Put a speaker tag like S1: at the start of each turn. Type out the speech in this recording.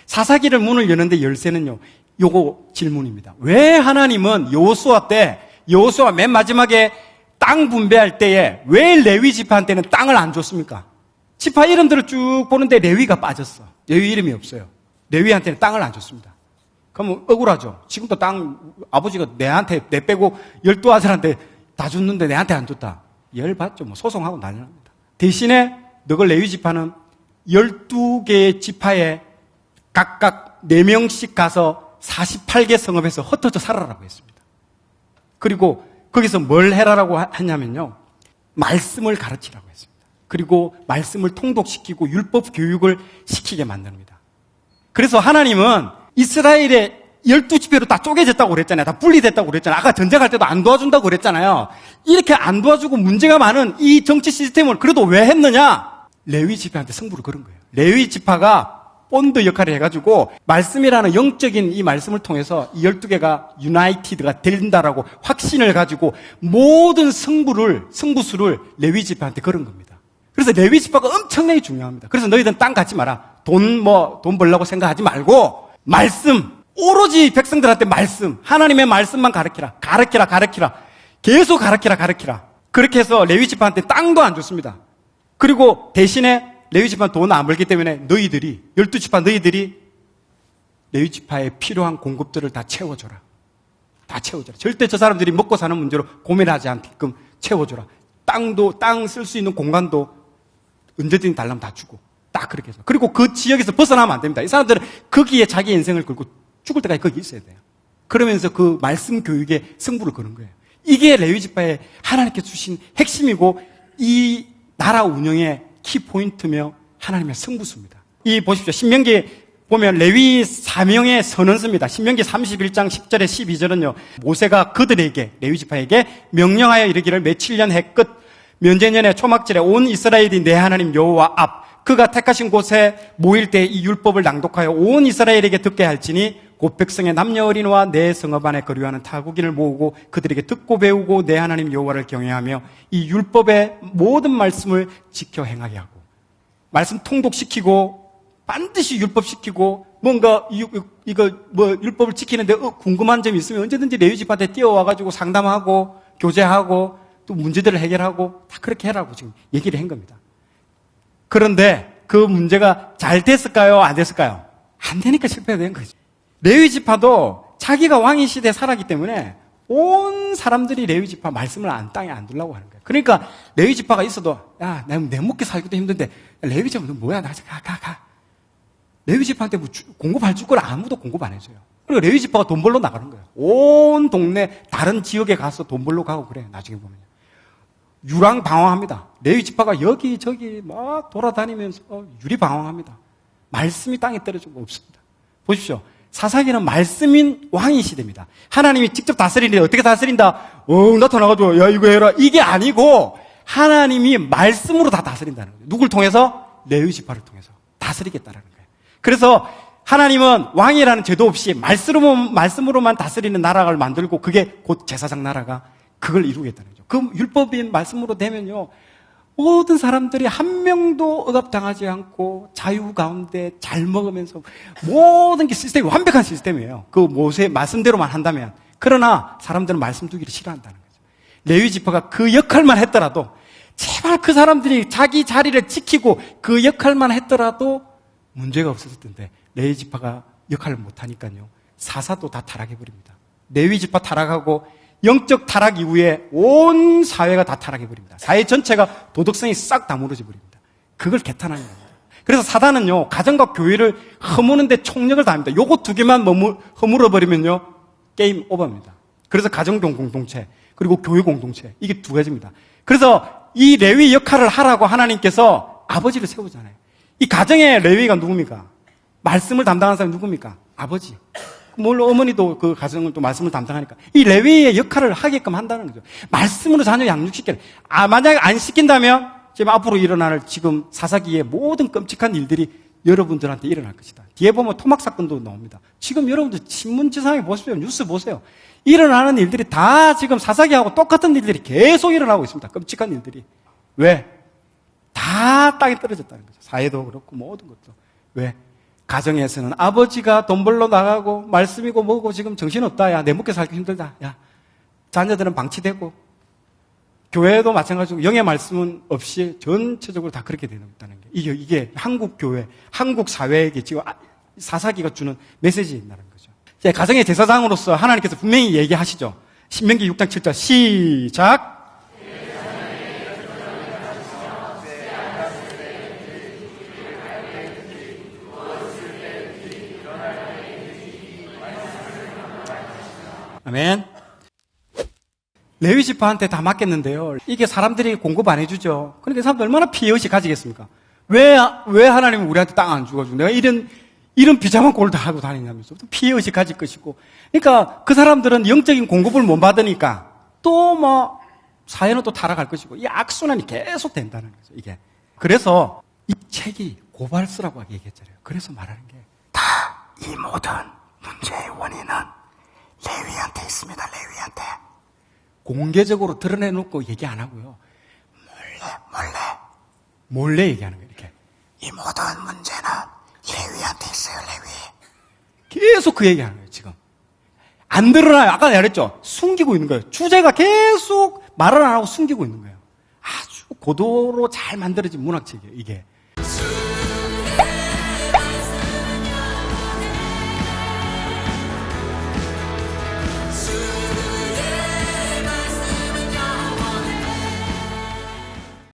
S1: 사사기를 문을 여는데 열쇠는요, 요거 질문입니다. 왜 하나님은 여호수아 때, 여호수아 맨 마지막에 땅 분배할 때에 왜 레위 지파한테는 땅을 안 줬습니까? 지파 이름들을 쭉 보는데 레위가 빠졌어. 레위 이름이 없어요. 레위한테는 땅을 안 줬습니다. 그러면 억울하죠. 지금도 땅 아버지가 내한테, 내 빼고 12아들한테 다 줬는데 내한테 안 줬다. 열받죠. 뭐 소송하고 난리 납니다. 대신에 너걸 레위 지파는 12개의 지파에 각각 4명씩 가서 48개 성읍에서 흩어져 살아라고 했습니다. 그리고 거기서 뭘 해라라고 했냐면요, 말씀을 가르치라고 했습니다. 그리고 말씀을 통독시키고 율법 교육을 시키게 만듭니다. 그래서 하나님은 이스라엘의 12지파로 다 쪼개졌다고 그랬잖아요. 다 분리됐다고 그랬잖아요. 아까 전쟁할 때도 안 도와준다고 그랬잖아요. 이렇게 안 도와주고 문제가 많은 이 정치 시스템을 그래도 왜 했느냐? 레위 지파한테 승부를 걸은 거예요. 레위 지파가 본드 역할을 해가지고 말씀이라는 영적인 이 말씀을 통해서 이 12개가 유나이티드가 된다라고 확신을 가지고 모든 승부수를 레위 지파한테 걸은 겁니다. 그래서 레위 지파가 엄청나게 중요합니다. 그래서 너희들은 땅 갖지 마라. 돈 벌려고 생각하지 말고 말씀, 오로지 백성들한테 말씀, 하나님의 말씀만 가르치라. 계속 가르치라. 그렇게 해서 레위 지파한테 땅도 안 줬습니다. 그리고 대신에 레위 지파는 돈 안 벌기 때문에 너희들이, 12지파 너희들이 레위 지파에 필요한 공급들을 다 채워줘라. 절대 저 사람들이 먹고 사는 문제로 고민하지 않게끔 채워줘라. 땅 쓸 수 있는 공간도 언제든지 달라면 다 주고. 딱 그렇게 해서. 그리고 그 지역에서 벗어나면 안 됩니다. 이 사람들은 거기에 자기 인생을 걸고 죽을 때까지 거기 있어야 돼요. 그러면서 그 말씀 교육에 승부를 거는 거예요. 이게 레위 지파에 하나님께서 주신 핵심이고 이 나라 운영의 키포인트며 하나님의 승부수입니다. 이 보십시오. 신명기 보면 레위 사명의 선언서입니다. 신명기 31장 10절에 12절은요. 모세가 그들에게, 레위 지파에게 명령하여 이르기를 며칠 년 해 끝 면제년의 초막절에 온 이스라엘이 내 하나님 여호와 앞 그가 택하신 곳에 모일 때 이 율법을 낭독하여 온 이스라엘에게 듣게 할지니 곧 백성의 남녀 어린이와 내 성읍 안에 거류하는 타국인을 모으고 그들에게 듣고 배우고 내 하나님 여호와를 경외하며 이 율법의 모든 말씀을 지켜 행하게 하고 말씀 통독시키고 반드시 율법시키고 뭔가 이거 율법을 지키는데 궁금한 점이 있으면 언제든지 레위 지파한테 뛰어와가지고 상담하고 교제하고 또 문제들을 해결하고 다 그렇게 해라고 지금 얘기를 한 겁니다. 그런데 그 문제가 잘 됐을까요? 안 됐을까요? 안 되니까 실패가 된 거죠. 레위 지파도 자기가 왕위 시대에 살았기 때문에 온 사람들이 레위 지파 말씀을 땅에 안 두려고 하는 거예요. 그러니까 레위 지파가 있어도 야, 내 먹기 살기도 힘든데 레위 지파 너 뭐야? 나 가. 레위 지파한테 뭐 공급할 줄 걸 아무도 공급 안 해줘요. 그리고 레위 지파가 돈 벌러 나가는 거예요. 온 동네 다른 지역에 가서 돈 벌러 가고 그래. 나중에 보면 유랑방황합니다. 레위 지파가 여기저기 막 돌아다니면서 유리방황합니다. 말씀이 땅에 떨어지고 없습니다. 보십시오. 사사기는 말씀인 왕의 시대입니다. 하나님이 직접 다스리는데 어떻게 다스린다? 나타나가지고 야 이거 해라. 이게 아니고 하나님이 말씀으로 다 다스린다는 거예요. 누굴 통해서? 레위 지파를 통해서 다스리겠다라는 거예요. 그래서 하나님은 왕이라는 제도 없이 말씀으로만 다스리는 나라를 만들고 그게 곧 제사장 나라가 그걸 이루겠다는 거죠. 그 율법인 말씀으로 되면요. 모든 사람들이 한 명도 억압당하지 않고 자유 가운데 잘 먹으면서 모든 게 시스템이 완벽한 시스템이에요. 그 모세 말씀대로만 한다면. 그러나 사람들은 말씀 두기를 싫어한다는 거죠. 레위 지파가 그 역할만 했더라도 제발 그 사람들이 자기 자리를 지키고 그 역할만 했더라도 문제가 없었을 텐데 레위 지파가 역할을 못하니까요. 사사도 다 타락해버립니다. 레위 지파 타락하고 영적 타락 이후에 온 사회가 다 타락해버립니다. 사회 전체가 도덕성이 싹 다 무너져 버립니다. 그걸 개탄하는 겁니다. 그래서 사단은요, 가정과 교회를 허무는데 총력을 다합니다. 요거 두 개만 허물어버리면요, 게임 오버입니다. 그래서 가정 공동체, 그리고 교회 공동체, 이게 두 가지입니다. 그래서 이 레위 역할을 하라고 하나님께서 아버지를 세우잖아요. 이 가정의 레위가 누굽니까? 말씀을 담당하는 사람이 누굽니까? 아버지. 물론 어머니도 그 가정을 또 말씀을 담당하니까 이 레위의 역할을 하게끔 한다는 거죠. 말씀으로 자녀 양육시켜라. 만약에 안 시킨다면 지금 앞으로 일어날 지금 사사기의 모든 끔찍한 일들이 여러분들한테 일어날 것이다. 뒤에 보면 토막 사건도 나옵니다. 지금 여러분들 신문지상에 보십시오. 뉴스 보세요. 일어나는 일들이 다 지금 사사기하고 똑같은 일들이 계속 일어나고 있습니다. 끔찍한 일들이. 왜? 다 땅에 떨어졌다는 거죠. 사회도 그렇고 모든 것도. 왜? 가정에서는 아버지가 돈 벌러 나가고 말씀이고 뭐고 지금 정신없다. 야, 내 먹고 살기 힘들다. 야, 자녀들은 방치되고 교회도 마찬가지고 영의 말씀은 없이 전체적으로 다 그렇게 되는 게 이게 한국 교회, 한국 사회에게 지금 사사기가 주는 메시지인다는 거죠. 가정의 제사장으로서 하나님께서 분명히 얘기하시죠. 신명기 6장 7절 시작. 아멘. 레위 지파한테 다 맡겼는데요. 이게 사람들이 공급 안 해주죠. 그러니까 사람들 얼마나 피해의식 가지겠습니까? 왜 하나님은 우리한테 땅 안 주어주고 내가 이런 비참한 꼴을 다 하고 다니냐면서 피해의식 가질 것이고. 그러니까 그 사람들은 영적인 공급을 못 받으니까 또 뭐 사회는 또 타락할 것이고 이 악순환이 계속 된다는 거죠. 이게. 그래서 이 책이 고발스라고 얘기했잖아요. 그래서 말하는 게 다 이 모든 문제의 원인은 레위한테 있습니다. 레위한테. 공개적으로 드러내놓고 얘기 안 하고요. 몰래 얘기하는 거예요. 이렇게. 이 모든 문제는 레위한테 있어요. 레위. 계속 그 얘기하는 거예요. 지금. 안 드러나요. 아까 말했죠. 숨기고 있는 거예요. 주제가 계속 말을 안 하고 숨기고 있는 거예요. 아주 고도로 잘 만들어진 문학책이에요. 이게.